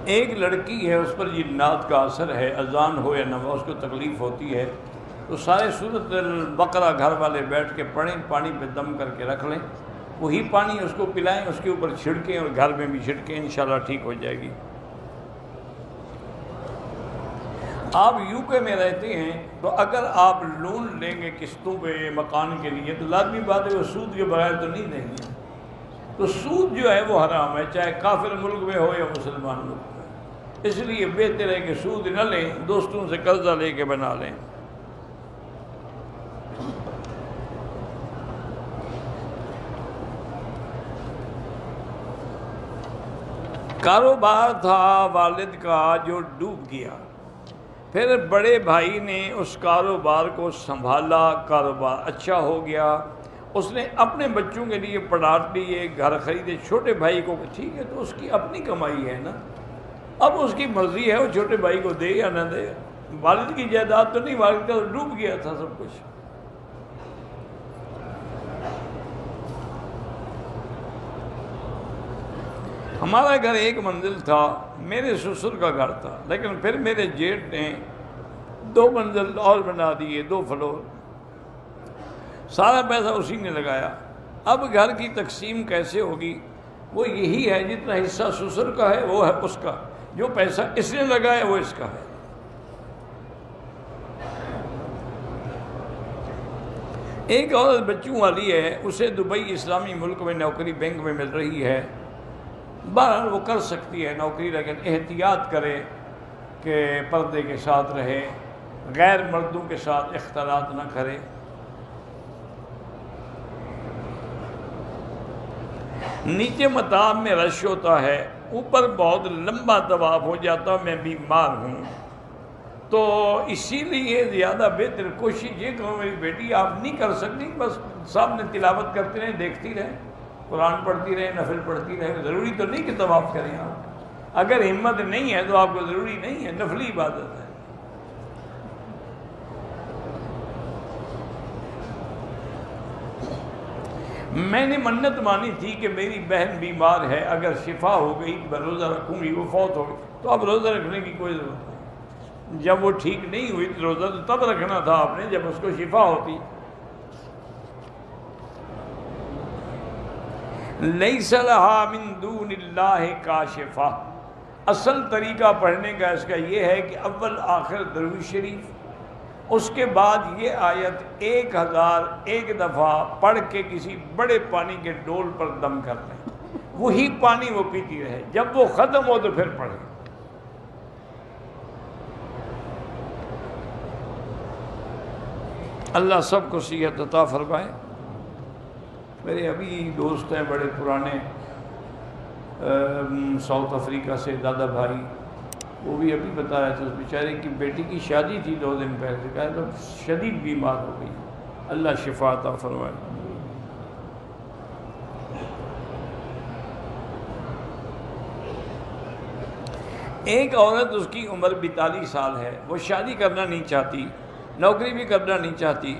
ایک لڑکی ہے، اس پر جنات کا اثر ہے، اذان ہو یا نہ ہو اس کو تکلیف ہوتی ہے، تو سارے سورۃ البقرہ گھر والے بیٹھ کے پڑھیں، پانی پہ دم کر کے رکھ لیں، وہی پانی اس کو پلائیں، اس کے اوپر چھڑکیں اور گھر میں بھی چھڑکیں، انشاءاللہ ٹھیک ہو جائے گی۔ آپ یو کے میں رہتے ہیں تو اگر آپ لون لیں گے قسطوں پہ مکان کے لیے تو لازمی بات ہے وہ سود کے بغیر تو نہیں دیں گے، تو سود جو ہے وہ حرام ہے، چاہے کافر ملک میں ہو یا مسلمان ملک میں۔ اس لیے بہتر ہے کہ سود نہ لیں، دوستوں سے قرضہ لے کے بنا لیں۔ کاروبار تھا والد کا جو ڈوب گیا، پھر بڑے بھائی نے اس کاروبار کو سنبھالا، کاروبار اچھا ہو گیا، اس نے اپنے بچوں کے لیے پلاٹ لیے، گھر خریدے، چھوٹے بھائی کو ٹھیک ہے تو اس کی اپنی کمائی ہے نا، اب اس کی مرضی ہے وہ چھوٹے بھائی کو دے یا نہ دے، والد کی جائیداد تو نہیں، والد کا ڈوب گیا تھا سب کچھ۔ ہمارا گھر ایک منزل تھا، میرے سسر کا گھر تھا، لیکن پھر میرے جیٹ نے 2 منزل اور بنا دیے، 2 فلور، سارا پیسہ اسی نے لگایا۔ اب گھر کی تقسیم کیسے ہوگی؟ وہ یہی ہے جتنا حصہ سسر کا ہے وہ ہے اس کا، جو پیسہ اس نے لگایا وہ اس کا ہے۔ ایک عورت بچوں والی ہے، اسے دبئی اسلامی ملک میں نوکری بینک میں مل رہی ہے، بہرحال وہ کر سکتی ہے نوکری، لیکن احتیاط کرے کہ پردے کے ساتھ رہے، غیر مردوں کے ساتھ اختلاط نہ کرے۔ نیچے مطاب میں رش ہوتا ہے، اوپر بہت لمبا طواف ہو جاتا، میں بیمار ہوں، تو اسی لیے زیادہ بہتر کوشش یہ کرو میری بیٹی آپ نہیں کر سکتی، بس سامنے تلاوت کرتے رہیں، دیکھتی رہیں، قرآن پڑھتی رہے، نفل پڑھتی رہے، ضروری تو نہیں کہ طواف کریں آپ، اگر ہمت نہیں ہے تو آپ کو ضروری نہیں ہے، نفلی عبادت ہے۔ میں نے منت مانی تھی کہ میری بہن بیمار ہے، اگر شفا ہو گئی میں روزہ رکھوں گی، وہ فوت ہو گئی تو اب روزہ رکھنے کی کوئی ضرورت نہیں، جب وہ ٹھیک نہیں ہوئی تو روزہ تو تب رکھنا تھا آپ نے جب اس کو شفا ہوتی۔ لیس لہا من دون اللہ کاشفہ، اصل طریقہ پڑھنے کا اس کا یہ ہے کہ اول آخر درود شریف، اس کے بعد یہ آیت 1001 دفعہ پڑھ کے کسی بڑے پانی کے ڈول پر دم کر لیں، وہی پانی وہ پیتی رہے، جب وہ ختم ہو تو پھر پڑھے۔ اللہ سب کو صحت عطا فرمائے۔ میرے ابھی دوست ہیں بڑے پرانے ساؤتھ افریقہ سے، دادا بھائی، وہ بھی ابھی بتا رہے تھے اس بیچارے کی بیٹی کی شادی تھی 2 دن پہلے، کہا تو شدید بیمار ہو گئی، اللہ شفا عطا فرمائے۔ ایک عورت، اس کی عمر 42 سال ہے، وہ شادی کرنا نہیں چاہتی، نوکری بھی کرنا نہیں چاہتی،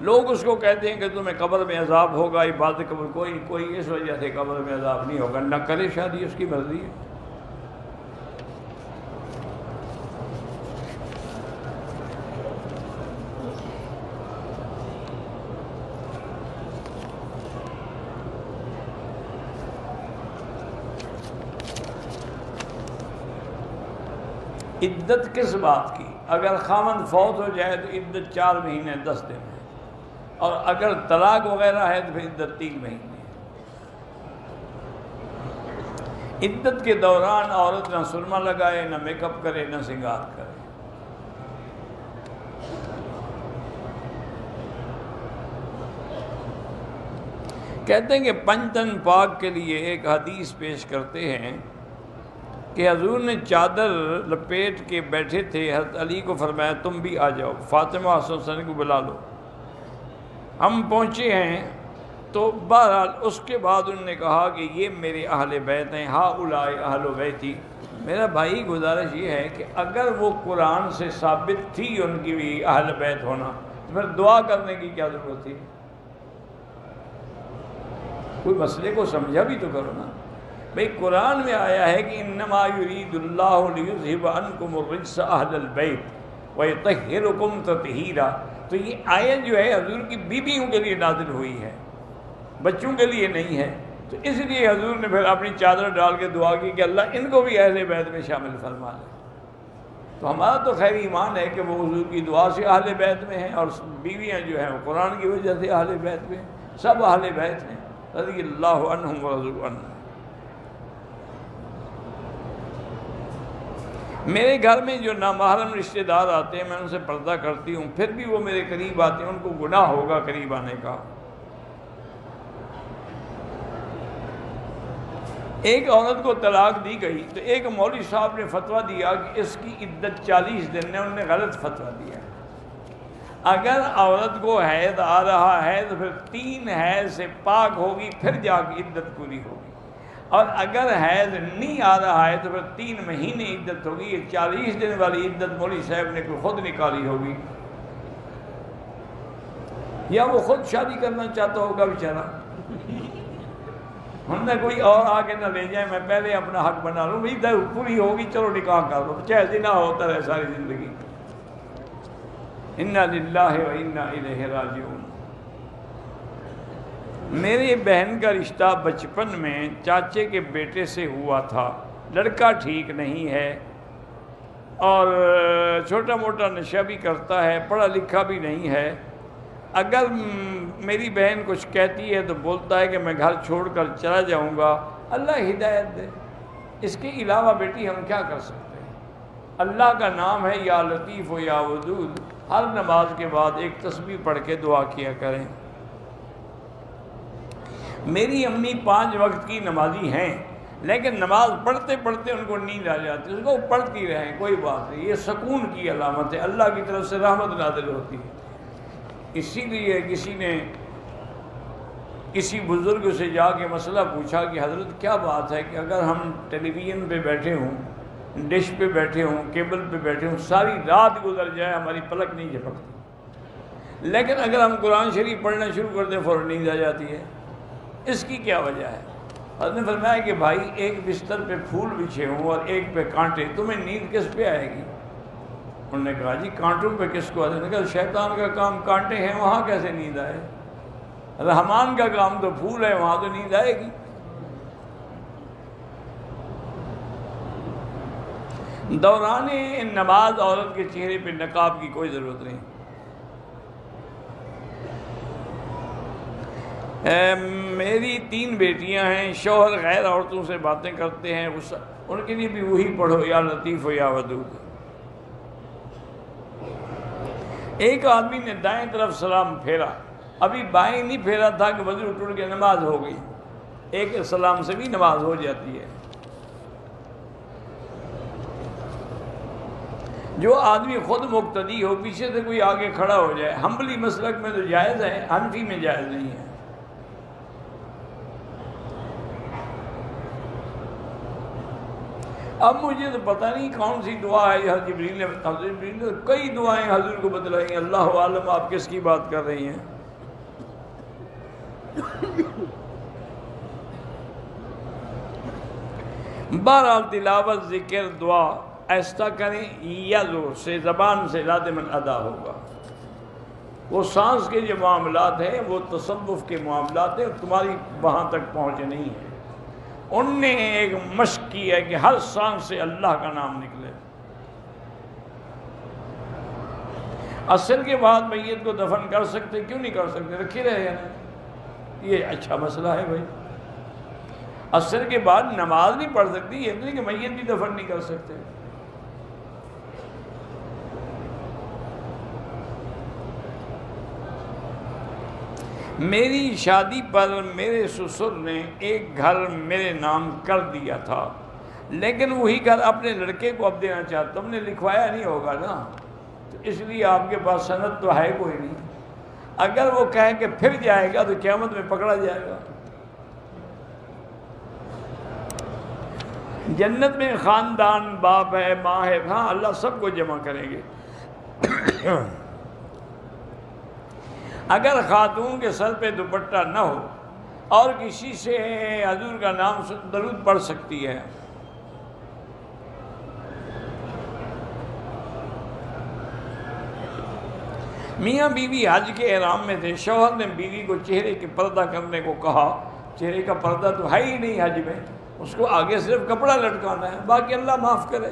لوگ اس کو کہتے ہیں کہ تمہیں قبر میں عذاب ہوگا، عبادت قبر کوئی اس وجہ سے قبر میں عذاب نہیں ہوگا، نہ کرے شادی، اس کی مرضی ہے۔ عدت کس بات کی؟ اگر خاوند فوت ہو جائے تو عدت 4 مہینے 10 دن ہے، اور اگر طلاق وغیرہ ہے تو پھر عدت 3 مہینے۔ عدت کے دوران عورت نہ سرما لگائے، نہ میک اپ کرے، نہ سنگار کرے۔ کہتے ہیں کہ پنجتن پاک کے لیے ایک حدیث پیش کرتے ہیں کہ حضور نے چادر لپیٹ کے بیٹھے تھے، حضرت علی کو فرمایا تم بھی آ جاؤ، فاطمہ حسن حسین کو بلا لو، ہم پہنچے ہیں، تو بہرحال اس کے بعد انہوں نے کہا کہ یہ میرے اہل بیت ہیں، ہؤلاء اہل بیتی۔ میرا بھائی گزارش یہ ہے کہ اگر وہ قرآن سے ثابت تھی ان کی بھی اہل بیت ہونا تو پھر دعا کرنے کی کیا ضرورت تھی؟ کوئی مسئلے کو سمجھا بھی تو کرو نا۔ بھئی قرآن میں آیا ہے کہ انما یرید اللہ لیذھب عنکم الرجس اہل البیت ویطہرکم تطہیرا، تو یہ آیت جو ہے حضور کی بیویوں کے لیے نازل ہوئی ہے، بچوں کے لیے نہیں ہے۔ تو اس لیے حضور نے پھر اپنی چادر ڈال کے دعا کی کہ اللہ ان کو بھی اہل بیت میں شامل فرما لے۔ تو ہمارا تو خیر ایمان ہے کہ وہ حضور کی دعا سے اہل بیت میں ہیں، اور بیویاں جو ہیں وہ قرآن کی وجہ سے اہل بیت میں ہیں، سب اہل بیت ہیں رضی اللہ عنہم ورضوا عنہ۔ میرے گھر میں جو نامحرم رشتہ دار آتے ہیں میں ان سے پردہ کرتی ہوں، پھر بھی وہ میرے قریب آتے ہیں، ان کو گناہ ہوگا قریب آنے کا۔ ایک عورت کو طلاق دی گئی تو ایک مولوی صاحب نے فتویٰ دیا کہ اس کی عدت 40 دن ہے، انہوں نے غلط فتویٰ دیا۔ اگر عورت کو حیض آ رہا ہے تو پھر 3 حیض سے پاک ہوگی، پھر جا کے عدت پوری ہوگی، اور اگر حیض نہیں آ رہا ہے تو پھر 3 مہینے عدت ہوگی۔ یہ 40 دن والی عدت مولوی صاحب نے کوئی خود نکالی ہوگی، یا وہ خود شادی کرنا چاہتا ہوگا بیچارہ، ہم نے کوئی اور آ کے نہ لے جائے، میں پہلے اپنا حق بنا لوں، بھائی پوری ہوگی چلو نکاح کر لو، چاہے زنا ہوتا رہے ساری زندگی۔ انا للہ و انا الیہ راجعون۔ میرے بہن کا رشتہ بچپن میں چاچے کے بیٹے سے ہوا تھا، لڑکا ٹھیک نہیں ہے اور چھوٹا موٹا نشہ بھی کرتا ہے، پڑھا لکھا بھی نہیں ہے۔ اگر میری بہن کچھ کہتی ہے تو بولتا ہے کہ میں گھر چھوڑ کر چلا جاؤں گا، اللہ ہدایت دے۔ اس کے علاوہ بیٹی ہم کیا کر سکتے ہیں؟ اللہ کا نام ہے یا لطیف و یا ودود، ہر نماز کے بعد ایک تسبیح پڑھ کے دعا کیا کریں۔ میری امی 5 وقت کی نمازی ہیں، لیکن نماز پڑھتے پڑھتے ان کو نیند آ جاتی ہے، اس کو پڑھتی رہیں، کوئی بات نہیں، یہ سکون کی علامت ہے، اللہ کی طرف سے رحمت نازل ہوتی ہے۔ اسی لیے کسی نے کسی بزرگ سے جا کے مسئلہ پوچھا کہ حضرت کیا بات ہے کہ اگر ہم ٹیلی ویژن پہ بیٹھے ہوں، ڈش پہ بیٹھے ہوں، کیبل پہ بیٹھے ہوں، ساری رات گزر جائے ہماری پلک نہیں جھپکتی، لیکن اگر ہم قرآن شریف پڑھنا شروع کر دیں فوراً نیند آ جاتی ہے، اس کی کیا وجہ ہے؟ حضرت نے فرمایا کہ بھائی ایک بستر پہ پھول بچھے ہوں اور ایک پہ کانٹے، تمہیں نیند کس پہ آئے گی؟ انہوں نے کہا جی کانٹوں پہ کس کو آتے ہیں؟ کہا شیطان کا کام کانٹے ہیں، وہاں کیسے نیند آئے؟ رحمان کا کام تو پھول ہے، وہاں تو نیند آئے گی۔ دوران نماز عورت کے چہرے پہ نقاب کی کوئی ضرورت نہیں۔ میری 3 بیٹیاں ہیں، شوہر غیر عورتوں سے باتیں کرتے ہیں، ان کے لیے بھی وہی پڑھو یا لطیف و یا ودود۔ ایک آدمی نے دائیں طرف سلام پھیرا، ابھی بائیں نہیں پھیرا تھا کہ وضو ٹوٹ کے نماز ہو گئی۔ ایک سلام سے بھی نماز ہو جاتی ہے۔ جو آدمی خود مقتدی ہو، پیچھے سے کوئی آگے کھڑا ہو جائے، حنبلی مسلک میں تو جائز ہے، حنفی میں جائز نہیں ہے۔ اب مجھے تو پتہ نہیں کون سی دعا ہے، حضرت جبریل نے کئی دعائیں حضور کو بتلائی ہیں، اللہ عالم آپ کس کی بات کر رہی ہیں۔ بہرحال تلاوت، ذکر، دعا ایسا کریں یا زور سے، زبان سے لازماً ادا ہوگا۔ وہ سانس کے جو معاملات ہیں وہ تصوف کے معاملات ہیں، تمہاری وہاں تک پہنچ نہیں ہے۔ ان نے ایک مشق کی ہے کہ ہر سانس سے اللہ کا نام نکلے۔ عصر کے بعد میت کو دفن کر سکتے، کیوں نہیں کر سکتے؟ رکھے رہے ہیں، یہ اچھا مسئلہ ہے بھائی۔ عصر کے بعد نماز نہیں پڑھ سکتی، یہ نہیں کہ میت بھی دفن نہیں کر سکتے۔ میری شادی پر میرے سسر نے ایک گھر میرے نام کر دیا تھا، لیکن وہی گھر اپنے لڑکے کو اب دینا چاہتا، تم نے لکھوایا نہیں ہوگا نا، تو اس لیے آپ کے پاس سند تو ہے کوئی نہیں۔ اگر وہ کہے کہ پھر جائے گا تو قیامت میں پکڑا جائے گا۔ جنت میں خاندان، باپ ہے، ماں ہے، ہاں اللہ سب کو جمع کریں گے۔ اگر خاتون کے سر پہ دوپٹہ نہ ہو اور کسی سے حضور کا نام درود پڑھ سکتی ہے۔ میاں بیوی حج کے احرام میں تھے، شوہر نے بیوی کو چہرے کے پردہ کرنے کو کہا، چہرے کا پردہ تو ہے ہی نہیں حج میں، اس کو آگے صرف کپڑا لٹکانا ہے، باقی اللہ معاف کرے۔